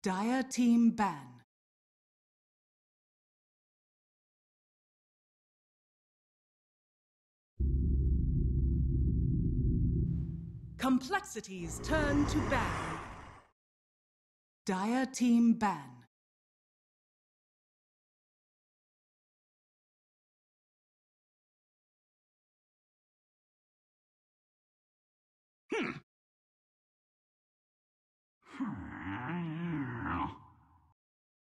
Dire team ban. Complexities turn to ban. Dire team ban.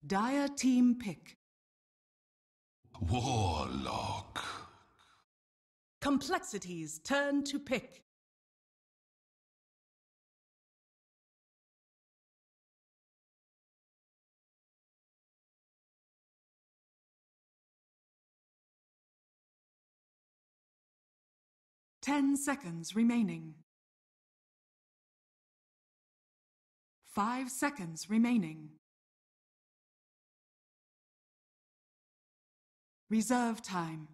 Dire team pick. Warlock. Complexities turn to pick. Ten seconds remaining. 5 seconds remaining. Reserve time.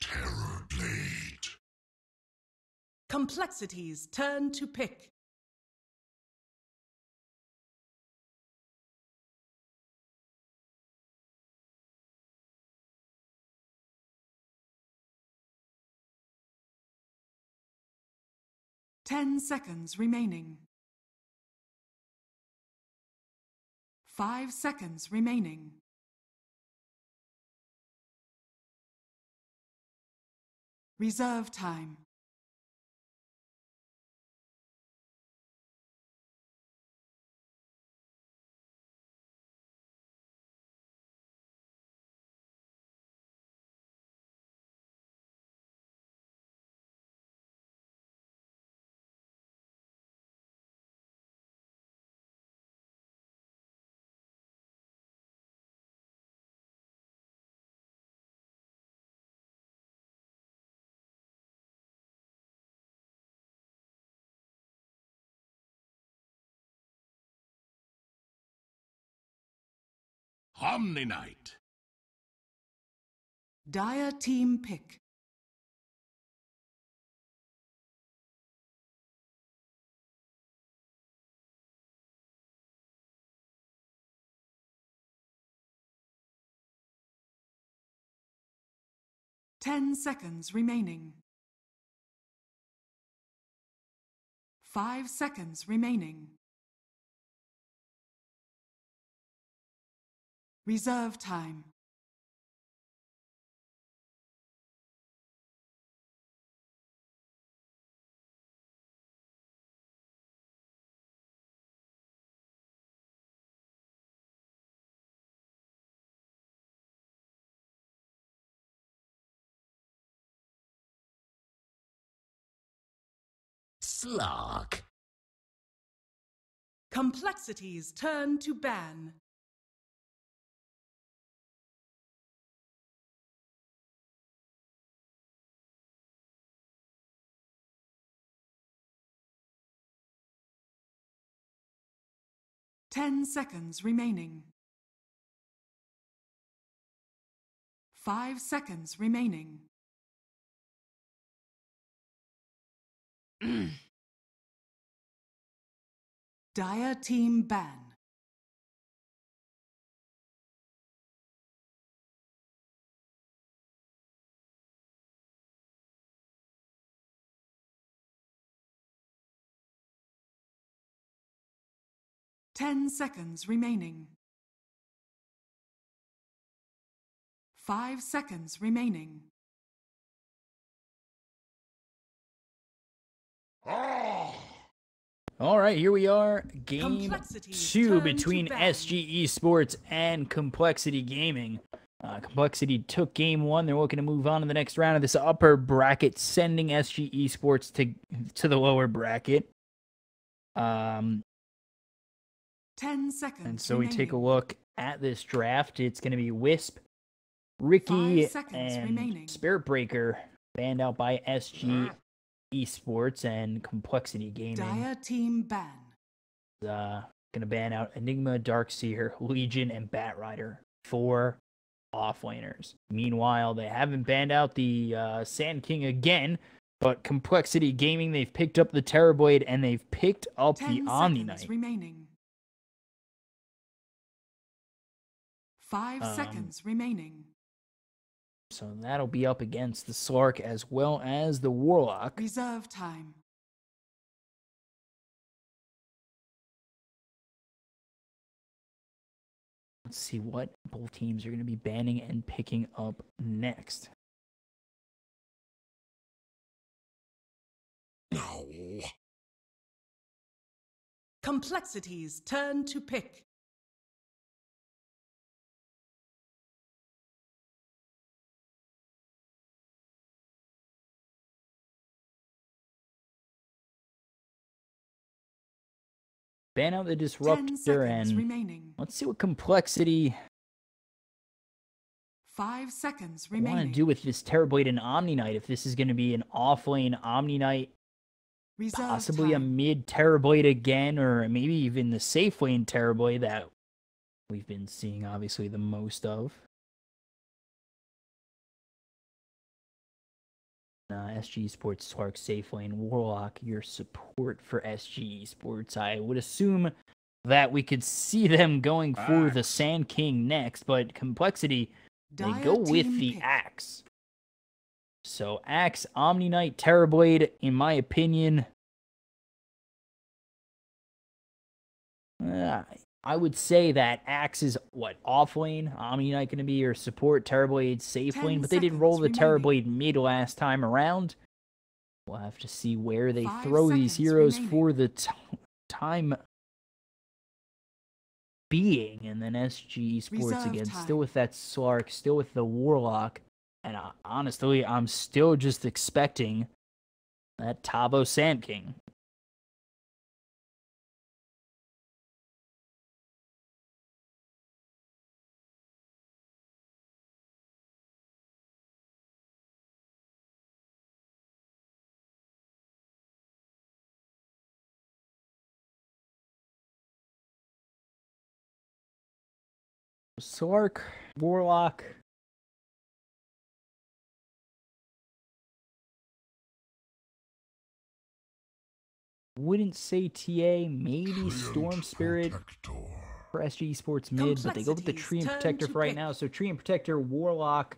Terror Blade. Complexities turn to pick. Ten seconds remaining. 5 seconds remaining. Reserve time. Omni-Knight. Dire team pick. Ten seconds remaining. 5 seconds remaining. Reserve time. Slug. Complexities turn to ban. Ten seconds remaining. 5 seconds remaining. Dire team ban. Ten seconds remaining. 5 seconds remaining. All right, here we are. Game Complexities 2 turn between to ban. SG Esports and Complexity Gaming. Complexity took game 1. They're looking to move on to the next round of this upper bracket, sending SG Esports to the lower bracket. 10 seconds And so we take a remaining. look at this draft. It's going to be Wisp, Ricky, 5 seconds and remaining. Spirit Breaker, banned out by SG Esports and Complexity Gaming. Dire team ban. Going to ban out Enigma, Darkseer, Legion, and Batrider. 4 offlaners. Meanwhile, they haven't banned out the Sand King again, but Complexity Gaming, they've picked up the Terrorblade and they've picked up the 10 Omni seconds Knight. remaining. 5 seconds remaining. So that'll be up against the Slark as well as the Warlock. Reserve time. Let's see what both teams are going to be banning and picking up next. No. Complexity's turn to pick. Ban out the 10 Disruptor seconds and remaining. let's see what Complexity 5 seconds want to remaining. do with this Terrorblade and Omni Knight. If this is going to be an offlane Omni Knight, Reserve possibly a time. mid Terrorblade again, or maybe even the safe lane Terrorblade that we've been seeing obviously the most of. SG Esports, Slark, safe lane, Warlock, your support for SG Esports. I would assume that we could see them going for the Sand King next, but Complexity, they Dire go with team the pick. Axe. So Axe, Omni Knight, Terrorblade, in my opinion, I would say that Axe is what, off lane, Omni Knight going to be your support, Terrorblade safe 10 lane, but they did roll the seconds remaining. Terrorblade mid last time around. We'll have to see where they 5 throw these seconds heroes remaining. for the time being. And then SG Esports Reserve again, time. still with that Slark, still with the Warlock. And honestly, I'm still just expecting that Tavo Sand King. Slark, Warlock. Wouldn't say TA, maybe Storm Spirit for SG Esports mid, but they go with the Complexity's Tree and turn Protector to for right pick. now. So Tree and Protector, Warlock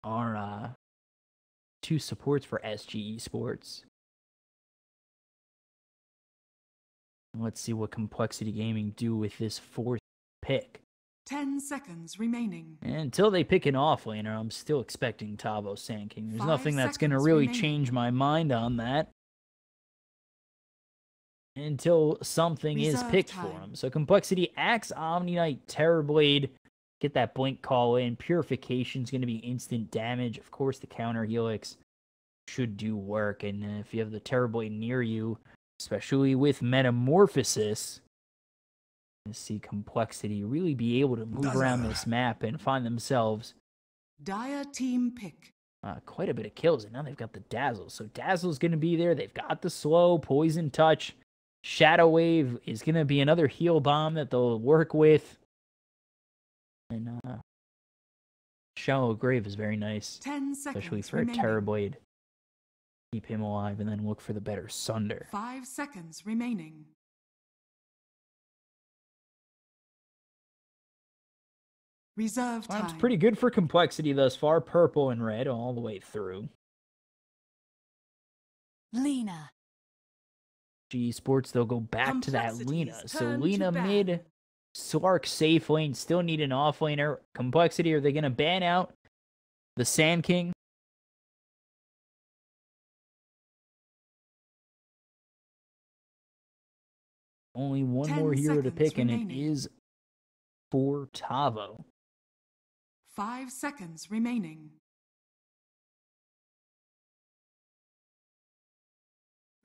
are 2 supports for SG Esports. Let's see what Complexity Gaming do with this 4th pick. 10 seconds remaining. And until they pick an offlaner, I'm still expecting Tavo Sand King. There's 5 nothing that's going to seconds really remaining. change my mind on that until something is Reserve picked for time. him. So Complexity, Axe, Omni Knight, Terrorblade, get that blink call in. Purification's going to be instant damage. Of course, the counter helix should do work. And if you have the Terrorblade near you, especially with Metamorphosis, you see Complexity really be able to move around this map and find themselves Dire team pick. quite a bit of kills. And now they've got the Dazzle. So Dazzle's going to be there. They've got the slow, Poison Touch. Shadow Wave is going to be another heal bomb that they'll work with. And Shallow Grave is very nice, 10 seconds especially for remaining. a Terrorblade. Keep him alive and then look for the better Sunder. 5 seconds remaining. Reserve time. It's pretty good for Complexity thus far. Purple and red all the way through. Lena. G Sports, they'll go back to that Complexity's Lena. So turn to Lena ban. mid, Slark safe lane, still need an offlaner. Complexity, are they going to ban out the Sand King? Only one 10 more hero to seconds pick, and it remaining. is for Tavo. 5 seconds remaining.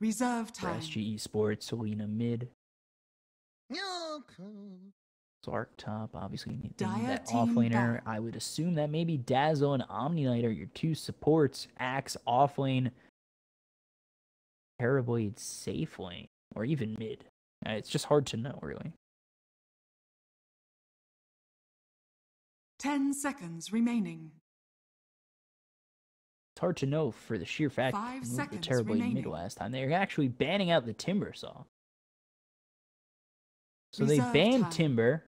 Reserve For time. SG Esports, Selena mid. Arc top, obviously you need Dire that team offlaner. back. I would assume that maybe Dazzle and Omni Knight are your two supports. Axe offlane, Terrorblade safe lane, or even mid. It's just hard to know, really. 10 seconds remaining. It's hard to know for the sheer fact 5 they moved the seconds Terrorblade mid remaining. last time. They're actually banning out the Timber Saw. So they Reserve banned time. Timber.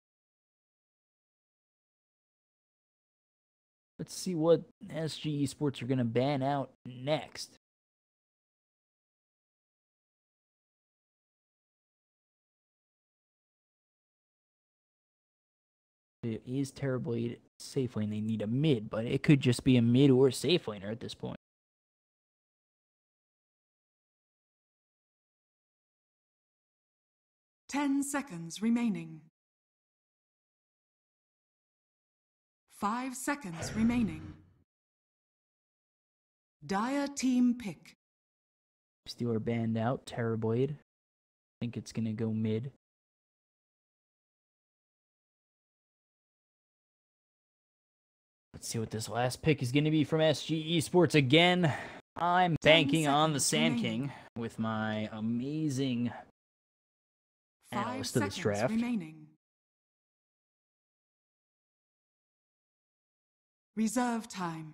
Let's see what SG Esports are going to ban out next. It is Terrorblade safe lane. They need a mid, but it could just be a mid or safe laner at this point. Ten seconds remaining. 5 seconds remaining. Dire team pick. Steeler banned out. Terrorblade. I think it's going to go mid. Let's see what this last pick is going to be from SG Esports again. I'm banking on the Sand King with my amazing 5 analyst of this seconds draft. remaining. Reserve time.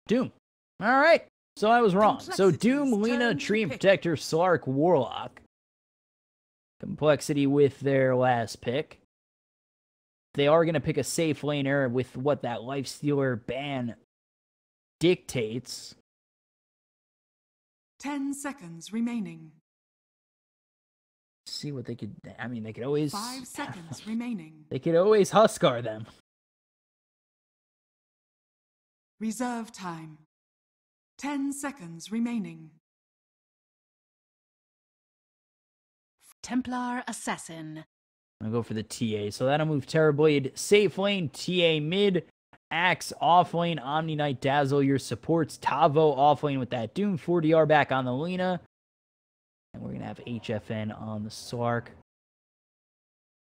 Doom. All right. So I was wrong. So Complexity's Doom, Lina, turn to Tree pick. Protector, Slark, Warlock. Complexity with their last pick. They are going to pick a safe laner with what that Lifestealer ban dictates. 10 seconds remaining. See what they could. I mean, they could always. 5 seconds remaining. They could always Huskar them. Reserve time. 10 seconds remaining. Templar Assassin. I'll go for the TA. So that'll move Terrorblade safe lane, TA mid, Axe off lane, Omni Knight, Dazzle your supports, Tavo off lane with that Doom, 4DR back on the Lina. And we're going to have HFN on the Slark,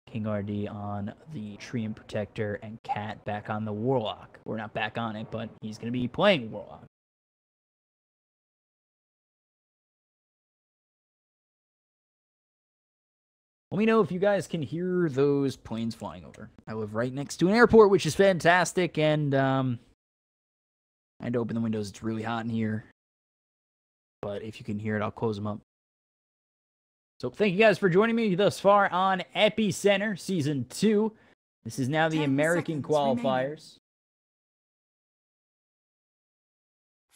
King RD on the Tree and Protector, and Cat back on the Warlock. We're not back on it, but he's going to be playing Warlock. Let me know if you guys can hear those planes flying over. I live right next to an airport, which is fantastic, and I had to open the windows. It's really hot in here. But if you can hear it, I'll close them up. So thank you guys for joining me thus far on EPICENTER Season 2. This is now the 10 American seconds remaining. qualifiers.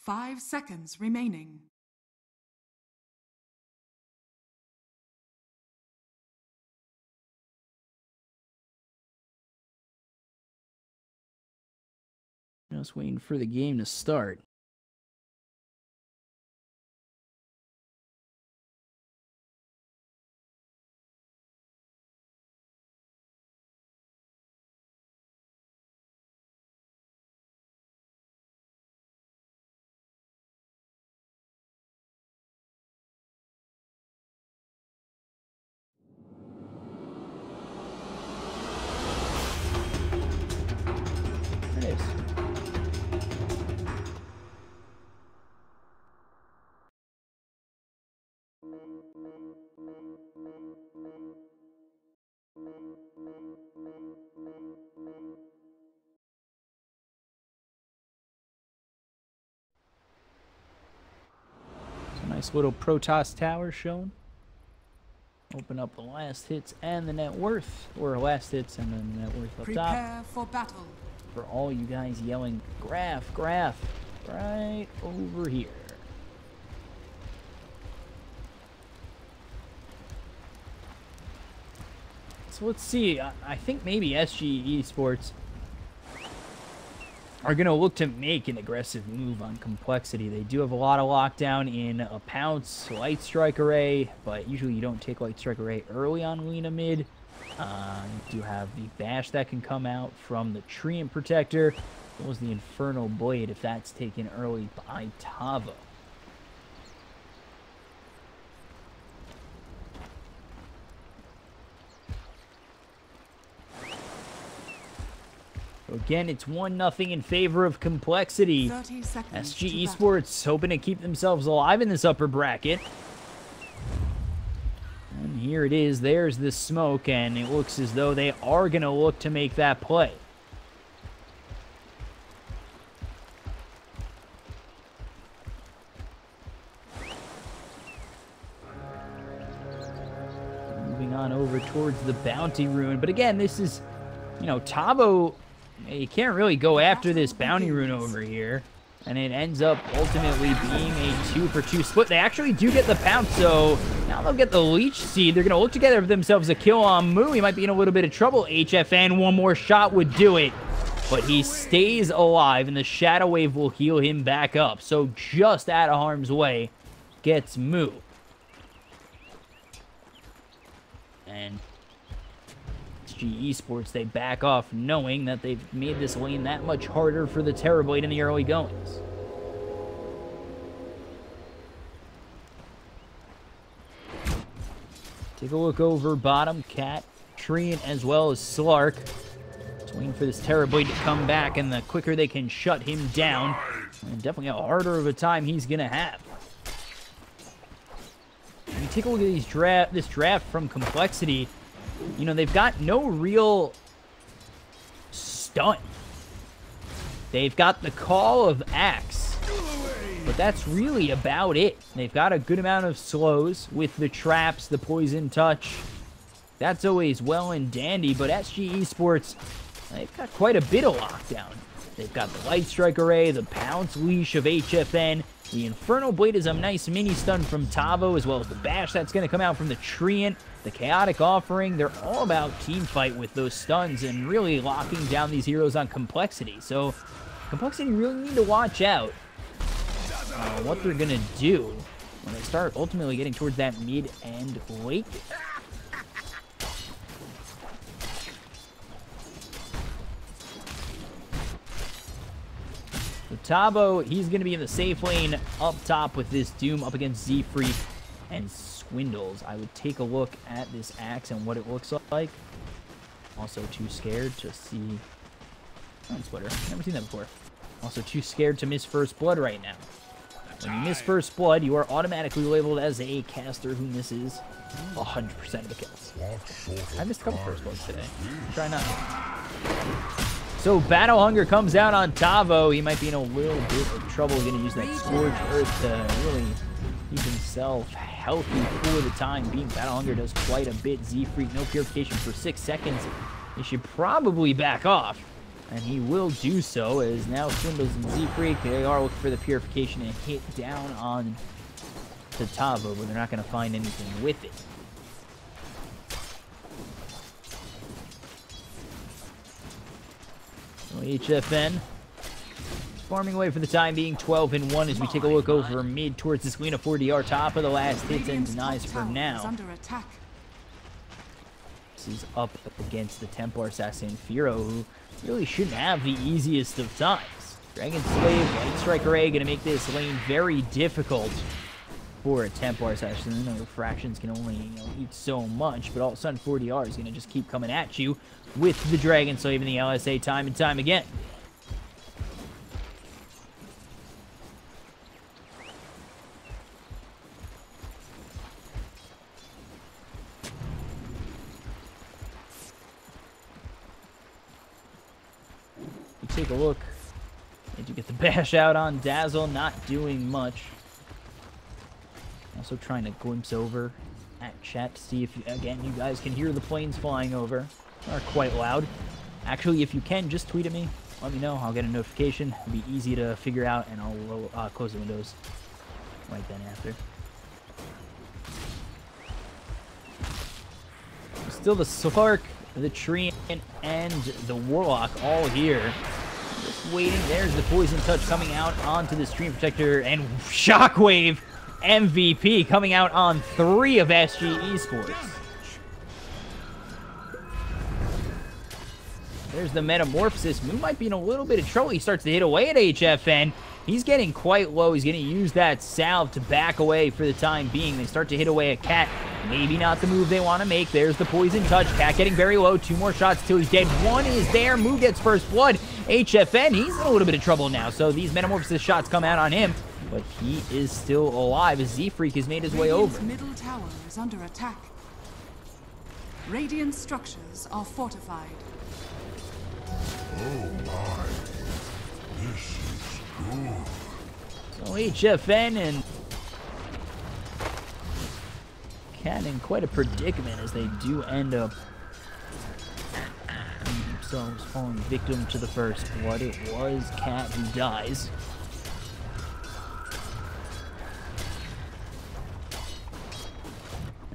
5 seconds remaining. Just waiting for the game to start. There it is. It's a nice little Protoss tower shown. Open up the last hits and the net worth, or last hits and then the net worth up top. Prepare for battle. For all you guys yelling, graph, graph, right over here. So let's see. I think maybe SG Esports are going to look to make an aggressive move on complexity. They do have a lot of lockdown in a Pounce, Light Strike Array, but usually you don't take Light Strike Array early on Lina mid. You do have the Bash that can come out from the Tree and Protector. What was the Infernal Blade if that's taken early by Tavo? So again, it's 1-0 in favor of Complexity. 30 seconds SG to battle. Esports hoping to keep themselves alive in this upper bracket. And here it is. There's the smoke, and it looks as though they are going to look to make that play. Moving on over towards the bounty rune. But again, this is, you know, Tavo, you can't really go after this bounty rune over here. And it ends up ultimately being a 2-for-2 split. They actually do get the pounce, so now they'll get the leech seed. They're going to look together for themselves a kill on Moo. He might be in a little bit of trouble. HFN, one more shot would do it. But he stays alive, and the Shadow Wave will heal him back up. So just out of harm's way gets Moo. And SG Esports, they back off knowing that they've made this lane that much harder for the Terrorblade in the early goings. Take a look over bottom. Cat, Treant, as well as Slark. Just waiting for this Terrorblade to come back, and the quicker they can shut him down, and definitely a harder of a time he's going to have. When you take a look at this draft from Complexity, you know, they've got no real stun. They've got the call of Axe, but that's really about it. They've got a good amount of slows with the traps, the poison touch. That's always well and dandy, but SG Esports, they've got quite a bit of lockdown. They've got the Light Strike Array, the Pounce Leash of HFN, the Infernal Blade is a nice mini stun from Tavo, as well as the Bash that's going to come out from the Treant, the Chaotic Offering. They're all about team fight with those stuns and really locking down these heroes on Complexity. So Complexity really need to watch out what they're going to do when they start ultimately getting towards that mid and late. So Tabo, he's going to be in the safe lane up top with this Doom up against Z-Freak and Swindles. I would take a look at this Axe and what it looks like. Also too scared to see... Oh, Splitter. Never seen that before. Also too scared to miss First Blood right now. When you miss First Blood, you are automatically labeled as a caster who misses 100% of the kills. I missed a couple First Bloods today. Try not. So Battle Hunger comes out on Tavo. He might be in a little bit of trouble. He's going to use that Scourge Earth to really keep himself healthy for the time being. Battle Hunger does quite a bit. Z-Freak, no purification for 6 seconds. He should probably back off. And he will do so, as now Swindles and Z-Freak, they are looking for the purification and hit down on to Tavo, but they're not going to find anything with it. So HFN farming away for the time being, 12-1 as we take a look over mid towards this Lena 4DR, top of the last hits and denies for now. This is up against the Templar Assassin Firo, who really shouldn't have the easiest of times. Dragon Slave, Light Strike Array, going to make this lane very difficult for a Templar Assassin. You know, fractions can only, eat so much, but all of a sudden 4DR is going to just keep coming at you with the Dragon Slave and the LSA time and time again. Take a look. Did you get the bash out on Dazzle? Not doing much. Also trying to glimpse over at chat to see if, again, you guys can hear the planes flying over. They're quite loud. Actually, if you can, just tweet at me. Let me know. I'll get a notification. It'll be easy to figure out, and I'll close the windows right then after. Still the Slark, the Treant, and the Warlock all here. Just waiting. There's the Poison Touch coming out onto the Stream Protector, and Shockwave MVP coming out on 3 of SG Esports. There's the Metamorphosis. Moo might be in a little bit of trouble. He starts to hit away at HFN. He's getting quite low. He's going to use that salve to back away for the time being. They start to hit away at Cat. Maybe not the move they want to make. There's the poison touch. Cat getting very low. 2 more shots till he's dead. 1 is there. Moo gets first blood. HFN, he's in a little bit of trouble now. So these Metamorphosis shots come out on him. But he is still alive as Z-Freak has made his way over. Middle tower is under attack. Radiant structures are fortified. Oh my. This is good. So HFN and Cat in quite a predicament as they do end up themselves falling victim to the first blood. It was Cat who dies.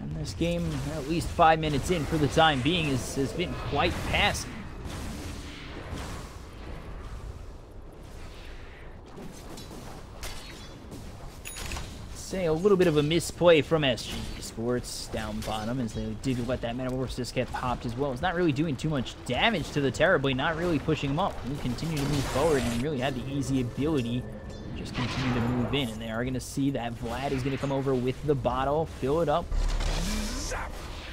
And this game, at least 5 minutes in for the time being, has been quite passive. Say a little bit of a misplay from SG Esports down bottom as they did let that Metamorphosis get popped as well. It's not really doing too much damage to the Terribly, not really pushing him up. He continue to move forward and really had the easy ability to just continue to move in. And they are going to see that Vlad is going to come over with the bottle, fill it up.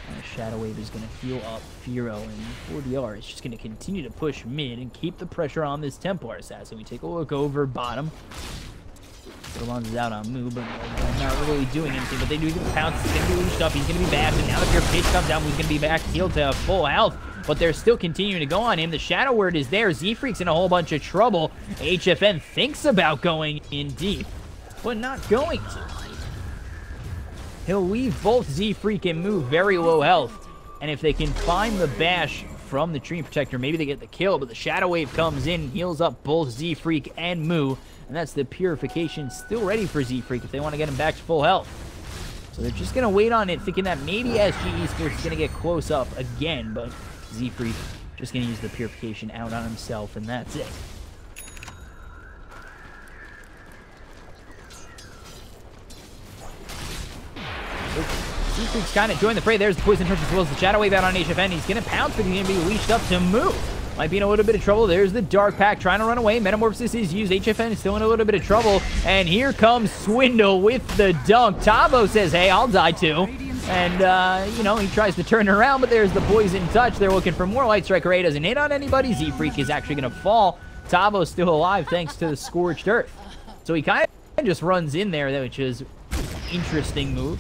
And Shadow Wave is going to heal up Firo, and 4DR is just going to continue to push mid and keep the pressure on this Templar assassin. We take a look over bottom. Solon's is out on Moo, but not really doing anything. But they do get the pounce. He's going to be leashed up. He's going to be bashed. And now if your pitch comes down, Moo's going to be back healed to full health. But they're still continuing to go on him. The Shadow Word is there. Z-Freak's in a whole bunch of trouble. HFN thinks about going in deep, but not going to. He'll leave both Z-Freak and Moo very low health. And if they can find the bash from the Tree Protector, maybe they get the kill. But the Shadow Wave comes in, heals up both Z-Freak and Moo. And that's the Purification still ready for Z-Freak if they want to get him back to full health. So they're just going to wait on it, thinking that maybe SG Esports is going to get close up again. But Z-Freak just going to use the Purification out on himself, and that's it. Z-Freak's kind of joined the fray. There's the Poison Touch as well as the Shadow Wave out on HFN. He's going to pounce, but he's going to be leashed up to Moo. Might be in a little bit of trouble. There's the Dark Pack trying to run away. Metamorphosis is used. HFN is still in a little bit of trouble. And here comes Swindle with the dunk. Tavo says, hey, I'll die too. And, you know, he tries to turn around, but there's the Poison Touch. They're looking for more. Light Striker A doesn't hit on anybody. Z-Freak is actually going to fall. Tavo's still alive thanks to the Scorched Earth. So he kind of just runs in there, which is an interesting move.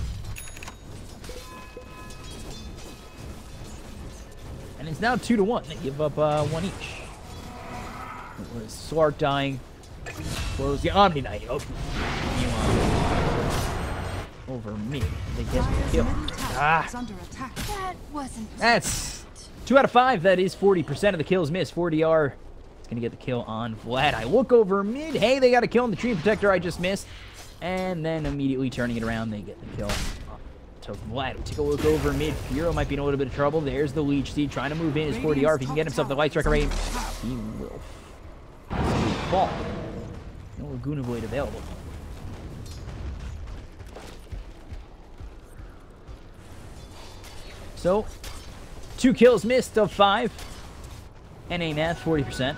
And it's now 2-1. They give up 1 each. It was Slark dying. Close the Omni Knight. Oh. Over me. They get the kill. That wasn't. That's 2 out of 5. That is 40% of the kills missed. 4DR is going to get the kill on Vlad. I look over mid. Hey, they got a kill on the Tree Protector I just missed. And then immediately turning it around, they get the kill to Vlad. We take a look over mid. Firo might be in a little bit of trouble. There's the Leech Seed trying to move in his 4DR. If he can get himself the Light Striker rate, he will fall. No Laguna Blade available. So, 2 kills missed of 5. NA math, 40%.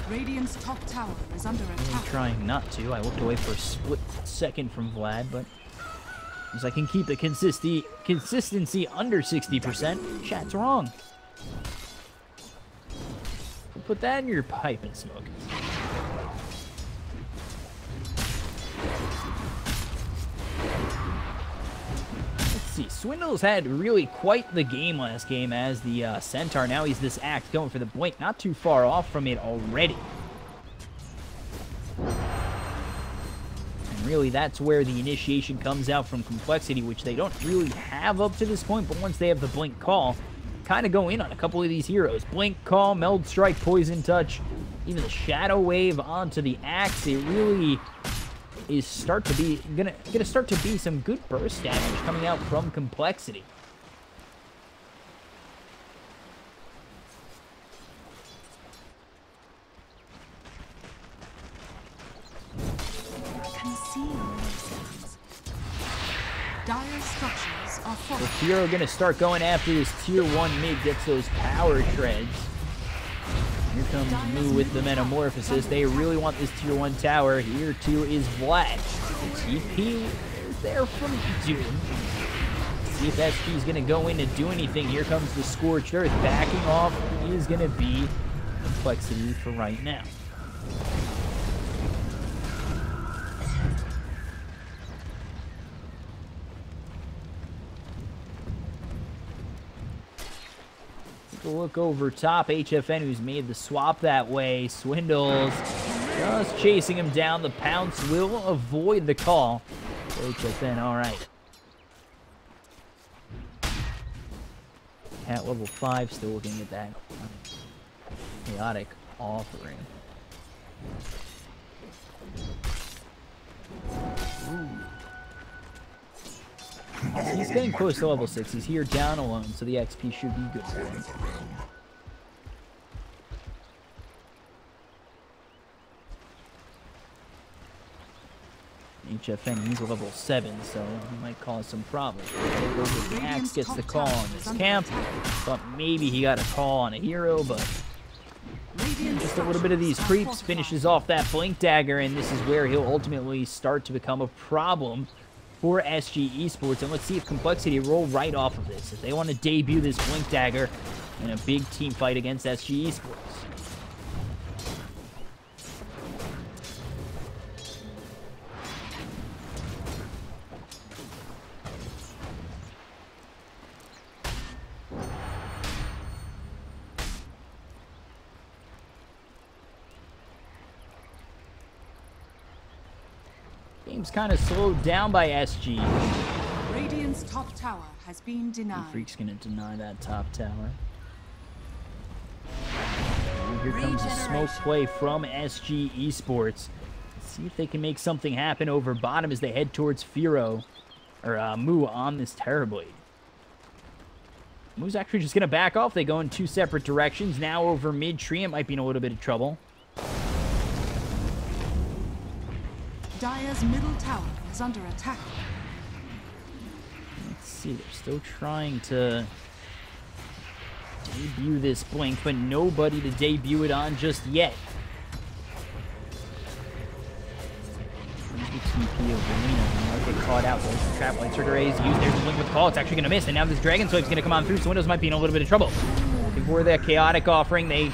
Radiant's top tower is under attack. I'm trying not to. I looked away for a split second from Vlad, but as I can keep the consistency under 60%, chat's wrong. Put that in your pipe and smoke it. Let's see. Swindle's had really quite the game last game as the Centaur. Now he's this Axe going for the blink. Not too far off from it already. Really, that's where the initiation comes out from Complexity, which they don't really have up to this point, but once they have the Blink Call, kind of go in on a couple of these heroes. Blink Call, Meld Strike, Poison Touch, even the Shadow Wave onto the Axe. It really is gonna start to be some good burst damage coming out from Complexity. Dire structures are So fortified. Firo gonna start going after this tier 1 mid, gets those power treads. Here comes Moo with the Metamorphosis. They really want this tier 1 tower. Here too is Vlad. The TP is there from Doom. see if SG is going to go in and do anything. Here comes the Scorched Earth. Backing off is going to be Complexity for right now. Take a look over top. HFN, who's made the swap that way. Swindles just chasing him down. The pounce will avoid the call. HFN, all right. At level 5, still looking at that chaotic offering. Ooh. He's getting close to level 6. He's here down alone, so the XP should be good for him. HFN, he's a level 7, so he might cause some problems. The Axe gets the call on this camp. Thought maybe he got a call on a hero, but just a little bit of these creeps finishes off that Blink Dagger, and this is where he'll ultimately start to become a problem for SG Esports. And let's see if Complexity roll right off of this, if they want to debut this Blink Dagger in a big team fight against SG Esports. Game's kind of slowed down by SG. Radiant's top tower has been denied. Freak's gonna deny that top tower. And here comes a smoke play from SG Esports. Let's see if they can make something happen over bottom as they head towards Firo, or Mu on this Terrorblade. Mu's actually just gonna back off. They go in 2 separate directions. Now over mid tree, it might be in a little bit of trouble. Dire's middle tower is under attack. Let's see, they're still trying to debut this Blink, but nobody to debut it on just yet. There's the TP of Galena. Might get caught out. There's the trap light circuit rays. Use there's the Blink with the call. It's actually going to miss, and now this Dragon Swipe's going to come on through, so Windows might be in a little bit of trouble. Before that chaotic offering, they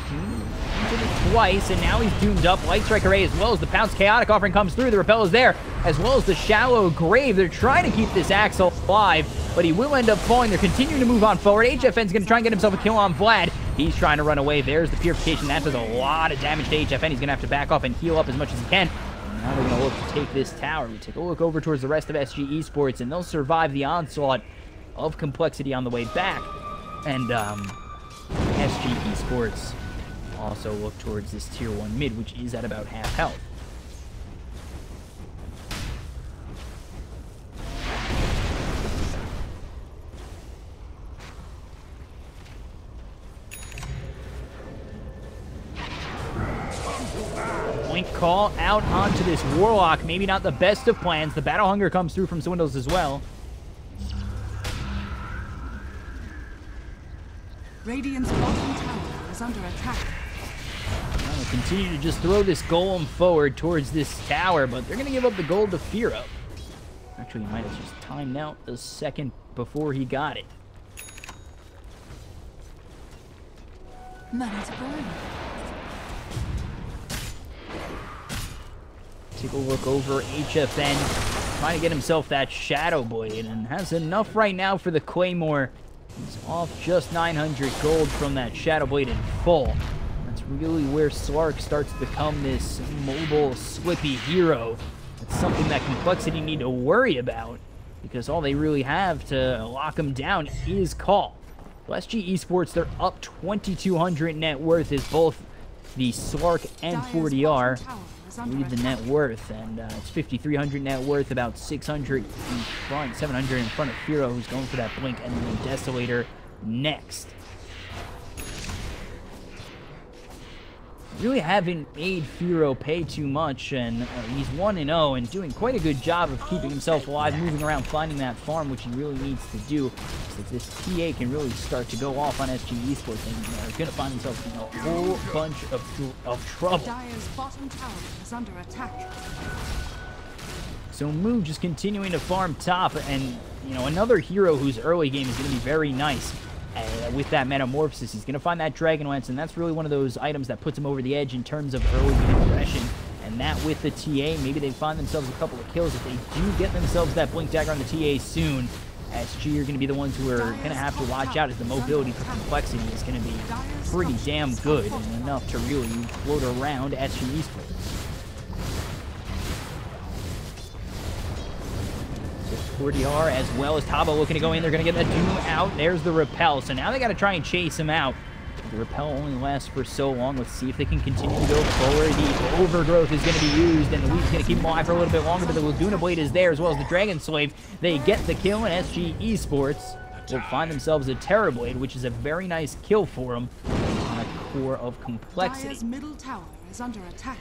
did it twice, and now he's doomed up. Light Strike Array as well as the Pounce chaotic offering comes through. The Repel is there, as well as the Shallow Grave. They're trying to keep this Axel alive, but he will end up falling. They're continuing to move on forward. HFN's going to try and get himself a kill on Vlad. He's trying to run away. There's the Purification. That does a lot of damage to HFN. He's going to have to back off and heal up as much as he can. Now they're going to look to take this tower. We take a look over towards the rest of SG Esports, and they'll survive the onslaught of Complexity on the way back. And SG Esports also look towards this tier 1 mid, which is at about half health. Blink call out onto this Warlock. Maybe not the best of plans. The Battle Hunger comes through from Swindles as well. Radiant's bottom tower is under attack. They'll continue to just throw this Golem forward towards this tower, but they're going to give up the gold to Firo. Actually, he might have just timed out the second before he got it. Money's burning. Take a look over HFN, trying to get himself that Shadow Blade, and has enough right now for the Claymore. He's off just 900 gold from that Shadow Blade in full. That's really where Slark starts to become this mobile, slippy hero. It's something that Complexity need to worry about, because all they really have to lock him down is call. So SG Esports, they're up 2,200 net worth as both the Slark and 40R lead the net worth, and it's 5,300 net worth, about 600 in front, 700 in front of Firo, who's going for that Blink, and then the Desolator next. Really haven't made Firo pay too much, and he's 1-0 and doing quite a good job of keeping himself alive, moving around, finding that farm, which he really needs to do. So this TA can really start to go off on SG Esports, and they're going to find themselves in a whole bunch of trouble. Dire's bottom tower is under attack. So Moo just continuing to farm top, and, you know, another hero whose early game is going to be very nice. With that Metamorphosis, he's going to find that Dragon Lance, and that's really one of those items that puts him over the edge in terms of early game aggression. And that with the TA, maybe they find themselves a couple of kills. If they do get themselves that Blink Dagger on the TA soon, SG are going to be the ones who are going to have to watch out, as the mobility for Complexity is going to be pretty damn good and enough to really float around SG Esports. So 4DR as well as Tabo looking to go in. They're going to get that Doom out. There's the Repel. So now they got to try and chase him out. The Repel only lasts for so long. Let's see if they can continue to go forward. The Overgrowth is going to be used, and the Weed's going to keep him alive for a little bit longer, but the Laguna Blade is there, as well as the Dragon Slave. They get the kill, and SG Esports will find themselves a Terror Blade, which is a very nice kill for them on a core of Complexity. Dire's middle tower is under attack.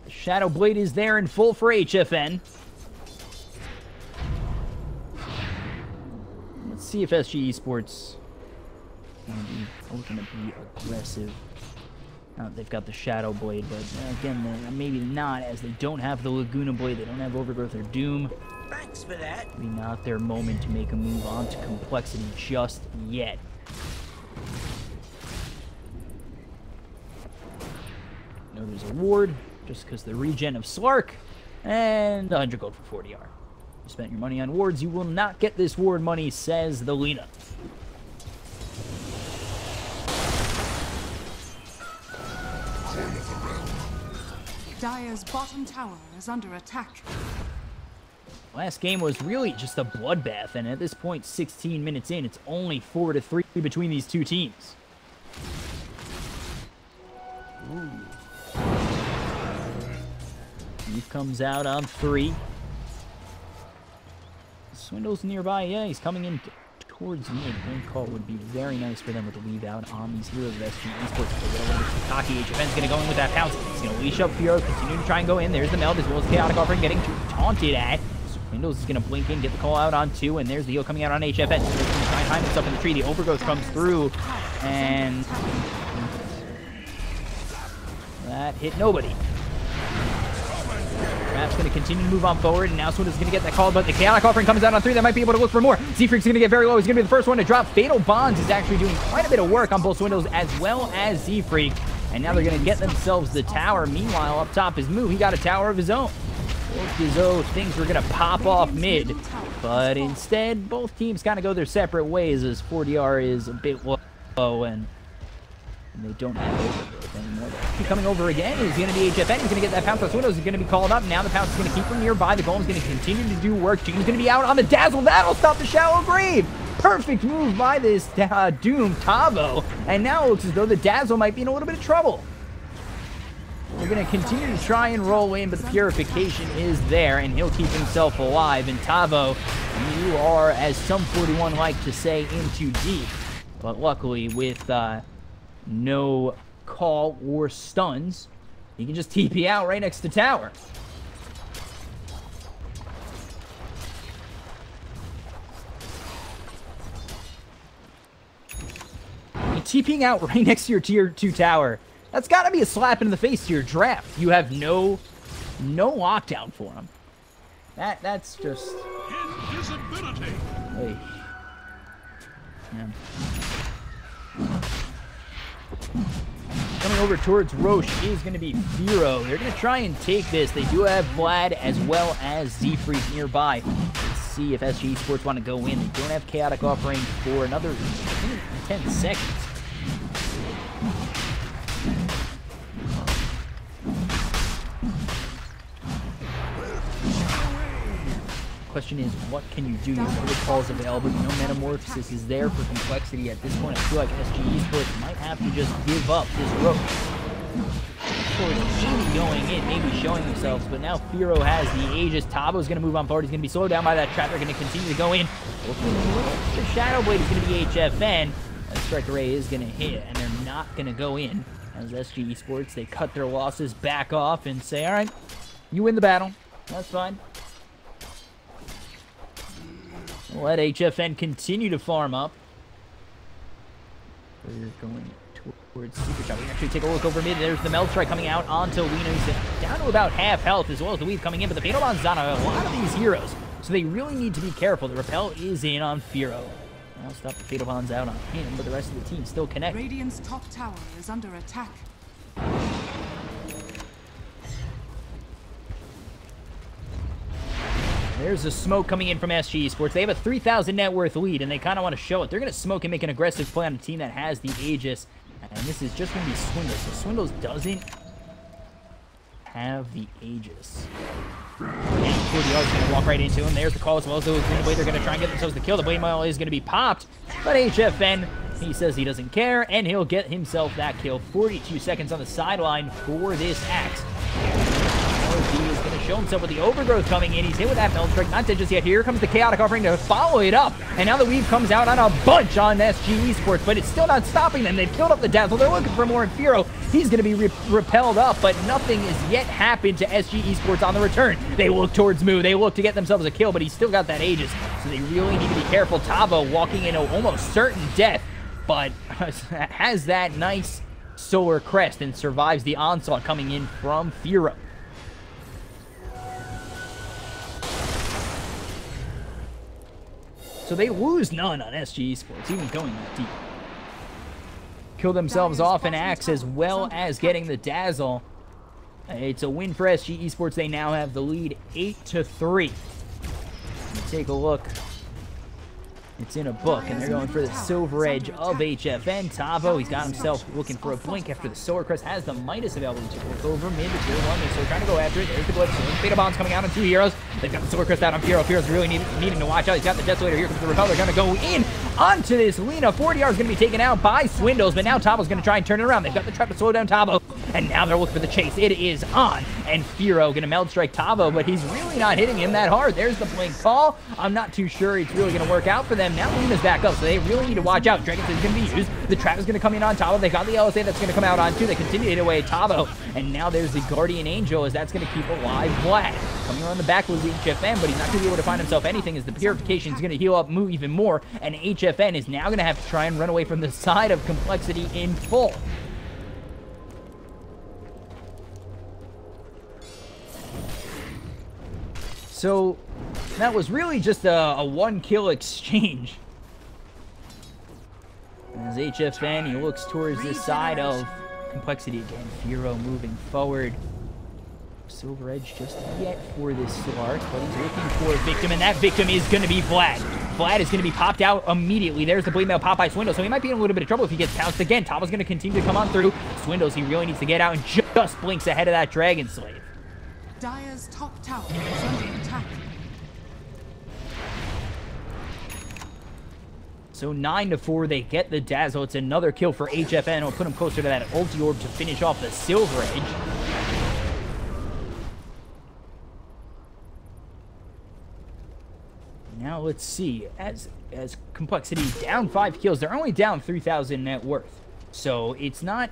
Shadow Blade is there in full for HFN. Let's see if SG Esports are going to be aggressive. They've got the Shadow Blade, but again, maybe not, as they don't have the Laguna Blade. They don't have Overgrowth or Doom. Thanks for that. Maybe not their moment to make a move on to Complexity just yet. No, there's a ward. Just because the regen of Slark, and 100 gold for 40R. You spent your money on wards, you will not get this ward money, says the Lina. Dire's bottom tower is under attack. Last game was really just a bloodbath, and at this point, 16 minutes in, it's only 4-3 between these two teams. Ooh. Eve comes out on 3. Swindle's nearby. Yeah, he's coming in towards mid. One call would be very nice for them with the leave out on these heroes of SG Esports. Cocky HFN's going to go in with that pounce. He's going to leash up Furo, continue to try and go in. There's the meld, as well as Chaotic Offering getting taunted at. Swindles is going to blink in, get the call out on 2, and there's the heal coming out on HFN. So he's going to try and hide himself in the tree. The Overgrowth comes through, and that hit nobody. Map's going to continue to move on forward, and now Swindle's going to get that call, but the Chaotic Offering comes out on 3. That might be able to look for more. Z-Freak's going to get very low. He's going to be the first one to drop. Fatal Bonds is actually doing quite a bit of work on both Swindles as well as Z-Freak, and now they're going to get themselves the tower. Meanwhile, up top is Moo. He got a tower of his own. Looked as though things were going to pop off mid, but instead, both teams kind of go their separate ways, as 4DR is a bit low, and they don't have Overgrowth anymore. He's coming over again. He's going to be HFN. He's going to get that pounce on Swindles. He's going to be called up. Now the pounce is going to keep him nearby. The Golem's going to continue to do work. Gene's going to be out on the Dazzle. That'll stop the Shallow Grave. Perfect move by this Doom Tavo. And now it looks as though the Dazzle might be in a little bit of trouble. They're going to continue to try and roll in, but the Purification is there, and he'll keep himself alive. And Tavo, you are, as some 41 like to say, in too deep. But luckily, with no call or stuns, you can just TP out right next to tower. You're TPing out right next to your tier 2 tower. That's got to be a slap in the face to your draft. You have no lockdown for him. That's just invisibility. Hey. Yeah. Coming over towards Roche is going to be Firo. They're going to try and take this. They do have Vlad as well as Z-Freak nearby. Let's see if SG Esports want to go in. They don't have Chaotic Offering for another 10 seconds. Question is, what can you do? You know the calls available. You know Metamorphosis is there for Complexity. At this point, I feel like SG Esports might have to just give up this rope. Maybe going in, maybe showing themselves, but now Firo has the Aegis. Tabo's going to move on forward. He's going to be slowed down by that trap. They're going to continue to go in. The Shadow Blade is going to be HFN. That Strike Array is going to hit, and they're not going to go in. As SG Esports, they cut their losses, back off, and say, all right, you win the battle. That's fine. Let HFN continue to farm up. They're going towards Super Shot. We can actually take a look over mid. There's the Meld Strike coming out onto Lena. He's down to about half health, as well as the Weave coming in. But the Fatal Bond's on a lot of these heroes, so they really need to be careful. The Repel is in on Firo. I'll stop the Fatal Bonds out on him, but the rest of the team still connected. Radiant's top tower is under attack. There's a smoke coming in from SG Esports. They have a 3,000 net worth lead, and they kind of want to show it. They're going to smoke and make an aggressive play on a team that has the Aegis. And this is just going to be Swindles. So Swindles doesn't have the Aegis. And 40 is going to walk right into him. There's the call as well. So Green Blade, they're going to try and get themselves the kill. The Blade Mail is going to be popped. But HFN, he says he doesn't care, and he'll get himself that kill. 42 seconds on the sideline for this Axe. He is going to show himself with the Overgrowth coming in. He's hit with that Meld Strike. Not dead just yet. Here comes the Chaotic Offering to follow it up. And now the Weave comes out on a bunch on SG Esports, but it's still not stopping them. They've killed up the Dazzle. They're looking for more in Firo. He's going to be repelled up, but nothing has yet happened to SG Esports on the return. They look towards Moo. They look to get themselves a kill, but he's still got that Aegis, so they really need to be careful. Tavo walking into almost certain death, but has that nice Solar Crest and survives the onslaught coming in from Firo. So they lose none on SG Esports, even going that deep. Kill themselves off an Axe as well as getting the Dazzle. It's a win for SG Esports. They now have the lead 8-3. Take a look. It's in a book, and they're going for the Silver Edge of HFN. Tavo, he's got himself looking for a blink after the Solar Crest has the Midas available to look over mid to tier 1. They're still trying to go after it. There's the Blitz. Fatal Bombs coming out on 2 heroes. They've got the Solar Crest out on Firo. Firo's really needing to watch out. He's got the Desolator. Here comes the Repel. They're going to go in onto this Lena. 40R is going to be taken out by Swindles, but now Tavo's going to try and turn it around. They've got the trap to slow down Tavo, and now they're looking for the chase. It is on, and Firo going to Meld Strike Tavo, but he's really not hitting him that hard. There's the blink call. I'm not too sure it's really going to work out for them. Now Lena's back up, so they really need to watch out. Dragon's is going to be used. The trap is going to come in on Tavo. They got the LSA that's going to come out on 2. They continue to hit away at Tavo, and now there's the Guardian Angel, as that's going to keep alive Vlad. Coming around the back with HFN, but he's not going to be able to find himself anything, as the Purification is going to heal up Moo even more, and HFN is now going to have to try and run away from the side of Complexity in full. So that was really just a one-kill exchange. As HFN, he looks towards the side of Complexity again. Firo moving forward. Silver Edge just yet for this Slark, but he's looking for a victim, and that victim is going to be Vlad. Vlad is going to be popped out immediately. There's the Blade Mail pop by Swindles, so he might be in a little bit of trouble if he gets pounced again. Tavo's going to continue to come on through. Swindles, he really needs to get out and just blinks ahead of that Dragon Slave. Dire's top tower is under attack. So 9-4, they get the Dazzle. It's another kill for HFN. It'll put him closer to that ulti orb to finish off the Silver Edge. Now let's see, as Complexity down 5 kills, they're only down 3,000 net worth. So it's not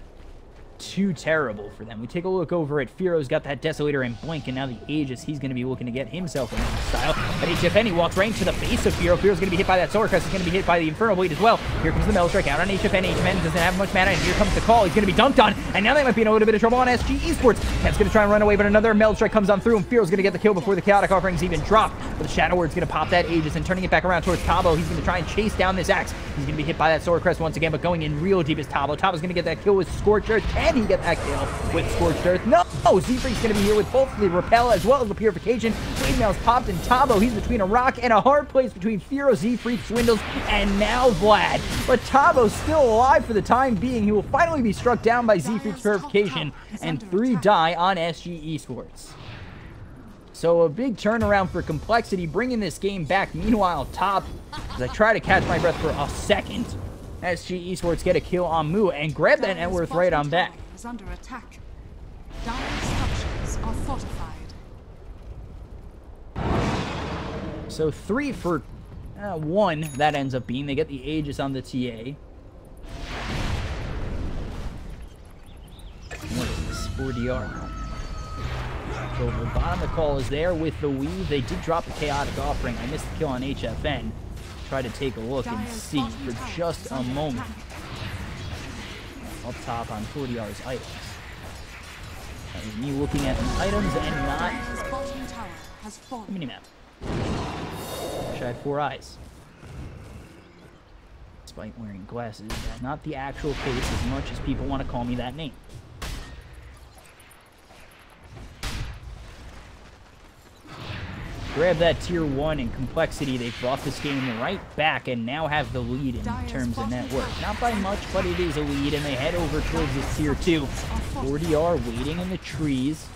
too terrible for them. We take a look over at Firo's got that Desolator and Blink, and now the Aegis, he's going to be looking to get himself a nice style. But HFN, he walks right into the face of Firo. Firo's going to be hit by that Solar Crest. He's going to be hit by the Infernal Blade as well. Here comes the Meld Strike out on HFN. HFN doesn't have much mana, and here comes the call. He's going to be dunked on, and now they might be in a little bit of trouble on SG Esports. Cat's going to try and run away, but another Meld Strike comes on through, and Firo's going to get the kill before the Chaotic Offerings even drop. But the Shadow Word's going to pop that Aegis, and turning it back around towards Tavo. He's going to try and chase down this Axe. He's going to be hit by that Solar Crest once again, but going in real deep is Tavo. Tavo's going to get that kill with Scorched Earth. Can he get that kill with Scorched Earth? No! Z-Freak's going to be here with both the Repel as well as the Purification. Blade Mail's popped, and Tavo, he's between a rock and a hard place between Firo, Z-Freak, Swindles, and now Vlad. But Tavo's still alive for the time being. He will finally be struck down by Z-Freak's Purification, and 3 die on SG Esports. So a big turnaround for Complexity, bringing this game back. Meanwhile, top, as I try to catch my breath for a second, SG Esports get a kill on Moo and grab that net worth right on back. Is under attack. Dire structures are fortified. So 3 for 1, that ends up being. They get the Aegis on the TA. What is this? 4DR. So the bottom of the call is there with the Weave. They did drop the Chaotic Offering. I missed the kill on HFN. Try to take a look and see for just a moment. up top on 40R's items. That was me looking at the items and not Dire's bottom tower has the fallen. minimap. Wish I had 4 eyes. Despite wearing glasses, that's not the actual case as much as people want to call me that name. Grab that tier 1 in complexity. They've brought this game right back and now have the lead in terms of net worth. Not by much, but it is a lead, and they head over towards this tier 2. 40R waiting in the trees.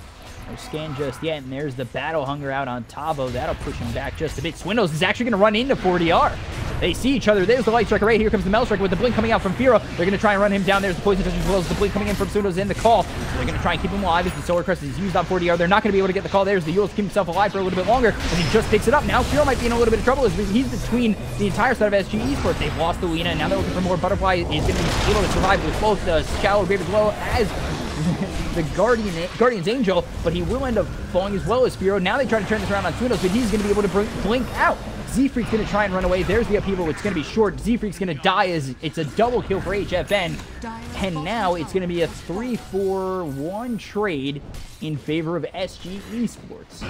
No scan just yet, and there's the battle hunger out on Tavo. That'll push him back just a bit. Swindles is actually going to run into 40R. They see each other. There's the light striker right here. Comes the Metal Striker with the blink coming out from Firo. They're going to try and run him down. There's the poison touch as well as the blink coming in from Swindles and the call. They're going to try and keep him alive as the Solar Crest is used on 40R. They're not going to be able to get the call. There's the Yules to keep himself alive for a little bit longer, and he just picks it up. Now Firo might be in a little bit of trouble as he's between the entire side of SG Esports. They've lost the Lina, and now they're looking for more. Butterfly is going to be able to survive with both the Shallow Grave as well as the Guardian's Angel, but he will end up falling as well as Firo. Now they try to turn this around on Swindles, but he's going to be able to blink out. Z-Freak's going to try and run away. There's the upheaval. It's going to be short. Z-Freak's going to die as it's a double kill for HFN. And now it's going to be a 3-4-1 trade in favor of SG Esports.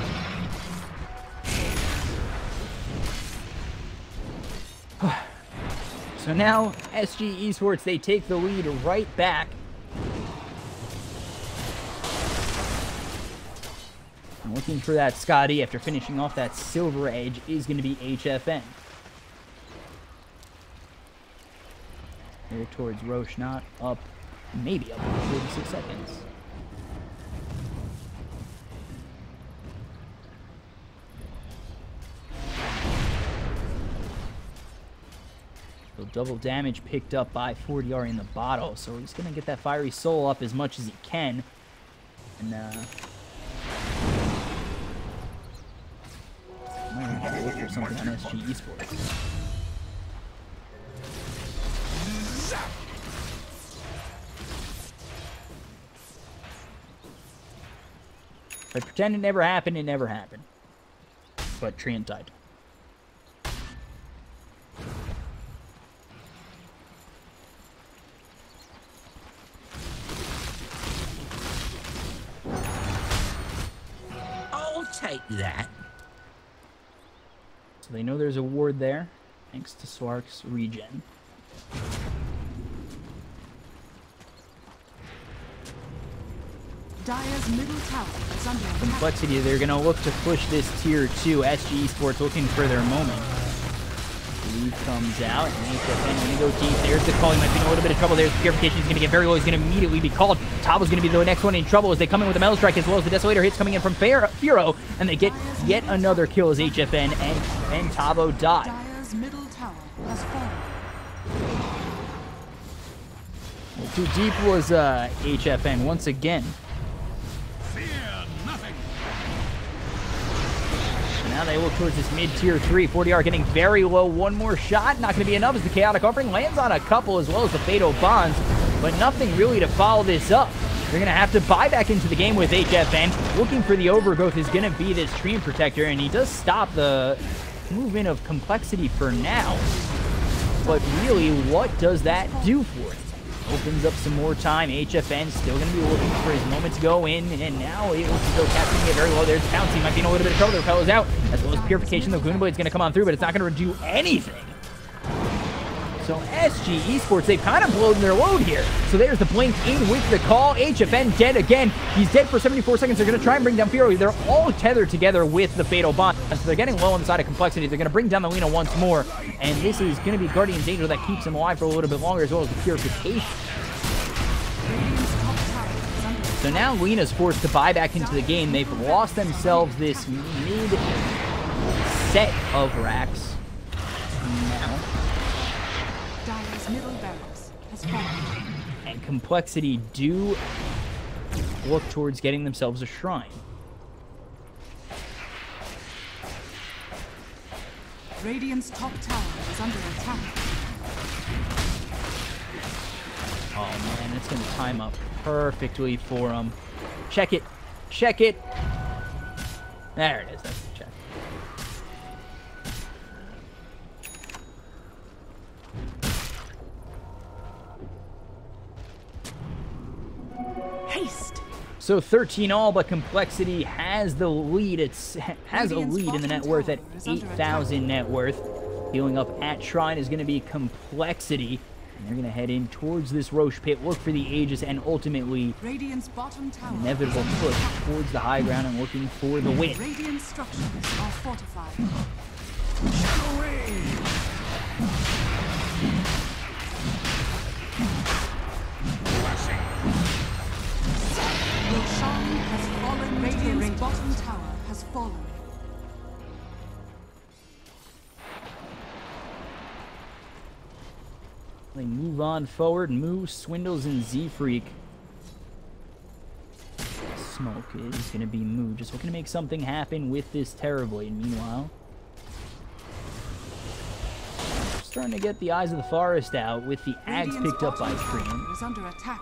So now SG Esports, they take the lead right back. And looking for that Scotty after finishing off that Silver Edge is going to be HFN. Here towards Roche, not up, maybe up in 46 seconds. So double damage picked up by 40R in the bottle, so he's going to get that Fiery Soul up as much as he can. And, I'm going to have to look for something on SG Esports. If I pretend it never happened, it never happened. But Treant died. I'll take that. So they know there's a ward there, thanks to Swark's regen. Dire's middle tower is under attack. Complexity, they're going to look to push this tier 2. SG Esports looking for their moment. Lead comes out, and HFN going to go deep. There's the call. He might be in a little bit of trouble. There's the Purification. He's going to get very low. He's going to immediately be called. Tavo's going to be the next one in trouble as they come in with the Metal Strike, as well as the Desolator hits coming in from Firo, and they get yet another kill as HFN and Tavo die. Dire's middle tower has fallen. Well, too deep was HFN once again. Now they look towards this mid-tier 3. 40R getting very low. One more shot. Not going to be enough as the Chaotic Offering lands on a couple as well as the Fatal Bonds. But nothing really to follow this up. They're going to have to buy back into the game with HFN. Looking for the overgrowth is going to be this Treant Protector. And he does stop the movement of Complexity for now. But really, what does that do for it? Opens up some more time. HFN still going to be looking for his moment to go in, and now he looks to go casting it very low. There's Pounce. He might be in a little bit of trouble. The repel is out, as well as Purification. The Gloomblade's going to come on through, but it's not going to do anything. So SG Esports, they've kind of blown their load here. So there's the blink in with the call. HFN dead again. He's dead for 74 seconds. They're going to try and bring down Firo. They're all tethered together with the Fatal Bond. So they're getting low on the side of Complexity. They're going to bring down the Lina once more. And this is going to be Guardian's Angel that keeps him alive for a little bit longer, as well as the Purification. So now Lina's forced to buy back into the game. They've lost themselves this mid-set of racks. Now. Dire's middle barracks has fallen. And Complexity do look towards getting themselves a shrine. Radiant's top tower is under attack. Oh man, it's going to time up perfectly for him. Check it. Check it. There it is. That's the check. So 13 all, but Complexity has the lead. It has a lead in the net worth at 8,000 net worth. Healing up at Shrine is going to be Complexity. And they're going to head in towards this Roche pit, look for the Aegis, and ultimately an inevitable push towards the high ground and looking for the win. Radiant structures are fortified. Roshan has fallen. Radiant's bottom tower has fallen. They move on forward. Moo, Swindles, and Z-Freak. Smoke is going to be Moo. Just looking to make something happen with this Terrorblade. Meanwhile, starting to get the Eyes of the Forest out with the Ags picked up by Cream. Is under attack.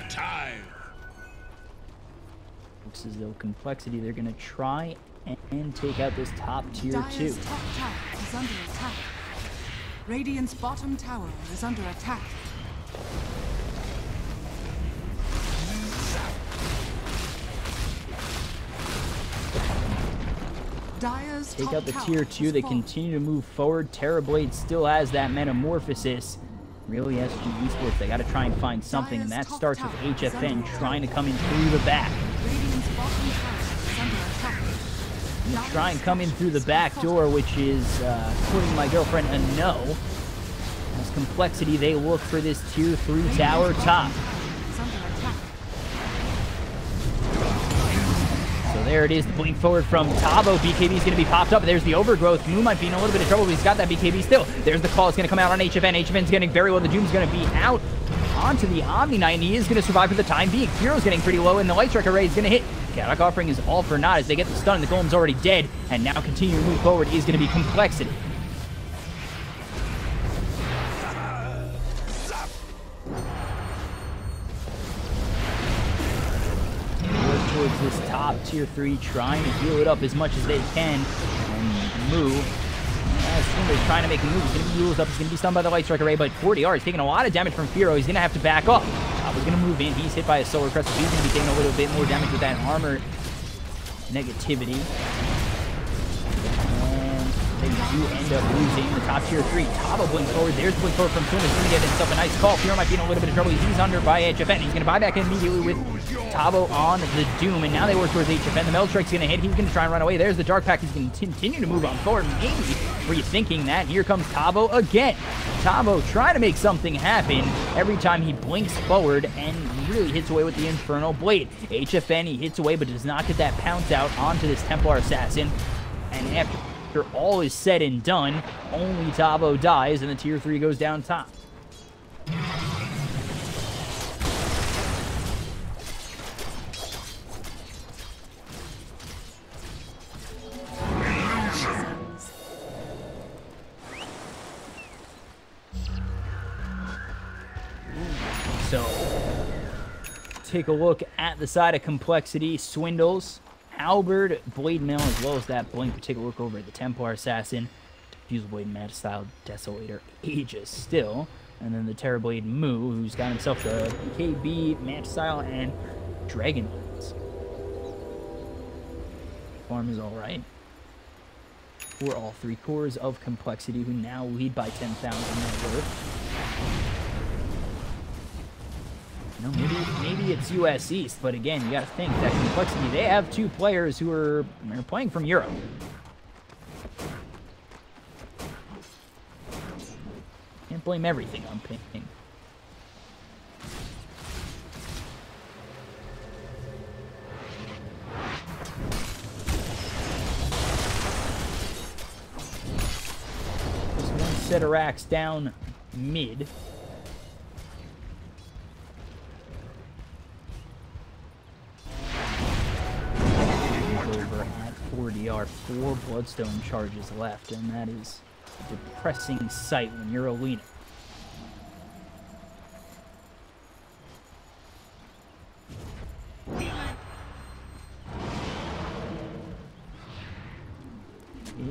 Time. Looks as though Complexity, they're going to try and take out this top tier 2. Dire's top tower is under attack. Radiant's bottom tower is under attack. Dire's Take top out the tower tier 2. has They fallen. continue to move forward. Terrorblade still has that metamorphosis. Really, SG Esports, they got to try and find something, and that starts with HFN trying to come in through the back. Radiant's bottom tower is under attack. Gonna try and come in through the back door, which is putting my girlfriend a no. As Complexity, they look for this tier 3 tower top. Is under attack. So there it is, the blink forward from Tabo. BKB is going to be popped up. There's the overgrowth. Moo might be in a little bit of trouble, but he's got that BKB still. There's the call. It's going to come out on HFN. HFN's getting very low. The Doom's going to be out onto the Omni Knight, and he is going to survive for the time being. Hero's getting pretty low, and the Light Strike Array is going to hit. Chaotic Offering is all for naught as they get the stun. The Golem's already dead, and now continuing to move forward is going to be Complexity. Towards this top tier 3, trying to heal it up as much as they can. And Moo, Swindler's trying to make a move. He's going to be used up. He's going to be stunned by the Light Strike Array, but 40R is taking a lot of damage from Firo. He's going to have to back off. Tabo's going to move in. He's hit by a Solar Crest, so he's going to be taking a little bit more damage with that armor negativity. They do end up losing the top tier 3. Tabo blinks forward. There's the blink forward from Swindler. He's going to get himself a nice call. Firo might be in a little bit of trouble. He's under by HFN. He's going to buy back immediately with Tabo on the Doom, and now they work towards HFN. The Meld Strike's going to hit. He's going to try and run away. There's the Dark Pack. He's going to continue to move on forward. Maybe were you thinking that? Here comes Tabo again. Tabo trying to make something happen every time he blinks forward and really hits away with the Infernal Blade. HFN, he hits away but does not get that pounce out onto this Templar Assassin. And after all is said and done, only Tabo dies and the tier 3 goes down top. So, take a look at the side of Complexity. Swindles, Halberd, Blade Mail, as well as that blink. We take a look over at the Templar Assassin, Diffuse Blade, Mad Style, Desolator, Aegis still, and then the Terrorblade Moo, who's got himself the BKB, Match Style, and Dragon Blades. Farm is alright for all 3 cores of Complexity, who now lead by 10,000 net worth. You know, maybe it's US East, but again, you got to think that Complexity, they have 2 players who are playing from Europe. Can't blame everything on ping. Just one set of racks down mid. Over at 4DR, 4 Bloodstone charges left, and that is a depressing sight when you're Alina.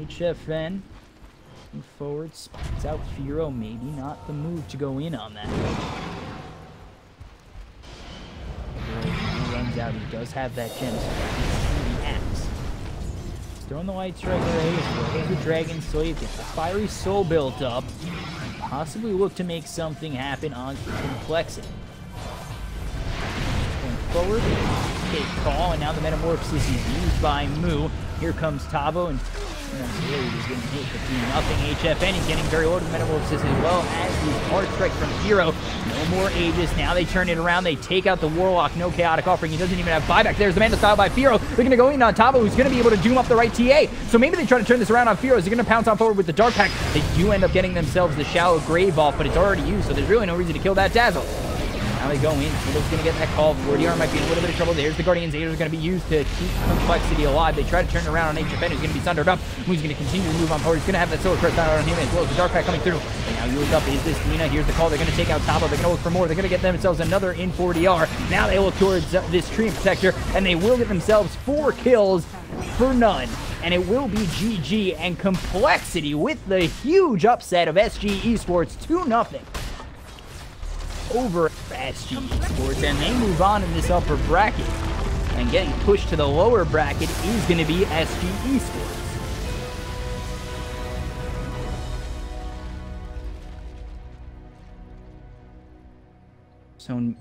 HFN Move forward, spots out Firo. Maybe not the move to go in on that. He runs out. He does have that gem. So the axe. He's throwing the Light Strike array. He's the Dragon Slave. Gets the Fiery Soul built up. And possibly look to make something happen on Complexity. Going forward. Okay, call. And now the Metamorphosis is used by Moo. Here comes Tavo. And really he's getting hit, but doing nothing. HFN, he's getting very low to the Metamorphosis as well as the Hard Strike from Hero. No more Aegis. Now they turn it around. They take out the Warlock. No Chaotic Offering. He doesn't even have buyback. There's the Manta Style by Firo. They're going to go in on Tavo, who's going to be able to doom up the right TA. So maybe they try to turn this around on Firo. They're going to pounce on forward with the Dark Pack. They do end up getting themselves the Shallow Grave off, but it's already used, so there's really no reason to kill that Dazzle. Now they go in. Fiddle's going to get that call. 40R might be in a little bit of trouble. There's the Guardian's Aid are going to be used to keep Complexity alive. They try to turn it around on HFN, who's going to be sundered up. Who's going to continue to move on forward. He's going to have that Solar Crest out on him as well as the Dark Pack coming through. And now you look up. Is this Nina? Here's the call. They're going to take out Tavo. They're going to look for more. They're going to get themselves another in 40R. Now they look towards this Tree Protector, and they will get themselves 4 kills for none. And it will be GG, and Complexity with the huge upset of SG Esports 2-0. Over SG Esports, and they move on in this upper bracket. And getting pushed to the lower bracket is going to be SG Esports. So